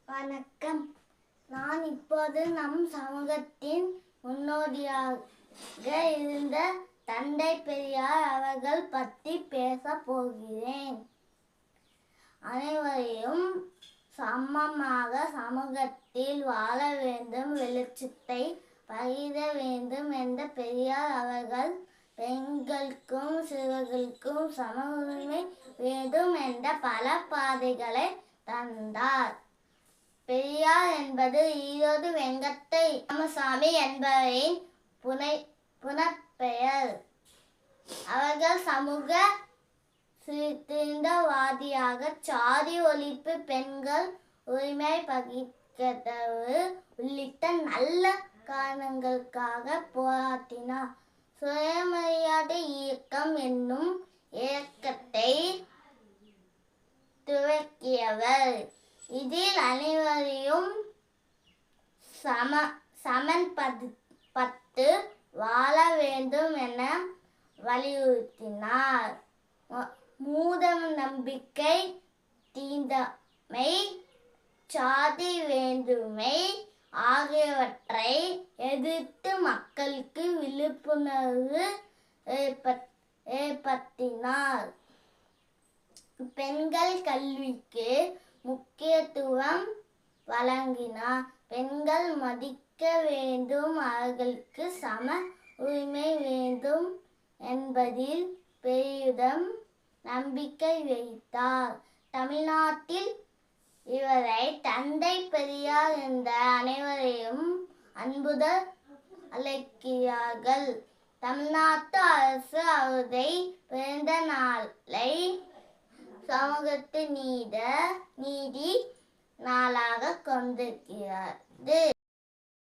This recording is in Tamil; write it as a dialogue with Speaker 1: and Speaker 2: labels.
Speaker 1: வணக்கம். நான் இப்போது நம் சமூகத்தின் முன்னோடியாக இருந்த தந்தை பெரியார் அவர்கள் பற்றி பேசப் போகிறேன். அனைவரையும் சமமாக சமூகத்தில் வாழ வேண்டும், வெளிச்சத்தை பகிர வேண்டும் என்ற பெரியார் அவர்கள் பெண்களுக்கும் சிறுவர்களுக்கும் சம உரிமை வேண்டும் என்ற பல பாதைகளை தந்தார். பெரியார் என்பது ஈரோடு வெங்கட்டை ராமசாமி என்பவரின் புனப்பெயர். அவர்கள் சமூக சீர்திருத்தவாதியாக சாதி ஒழிப்பு, பெண்கள் உரிமை பகிர்வு உள்ளிட்ட நல்ல காரணங்களுக்காக போராடினார். சுயமரியாதை இயக்கம் என்னும் இயக்கத்தை துவக்கியவர். இதில் அனைவரையும் சமன்படுத்தி வாழ வேண்டும் என வலியுறுத்தினார். மூட நம்பிக்கை, தீண்டாமை, சாதி வேற்றுமை ஆகியவற்றை எதிர்த்து மக்களுக்கு விழிப்புணர்வு ஏற்படுத்தினார். பெண்கள் கல்விக்கு முக்கியத்துவம் வழங்கினார். பெண்கள் மதிக்க வேண்டும், அவர்களுக்கு சம உரிமை வேண்டும் என்பதில் பெரிதும் நம்பிக்கை வைத்தார். தமிழ்நாட்டில் இவரை தந்தை பெரியார் என்ற அனைவரையும் அன்புடன் அழைக்கிறார்கள். தமிழ்நாட்டு அரசு அவருடைய பிறந்த நாளை சமூகத்து நீதி நாளாக கொண்டிருக்கிறது.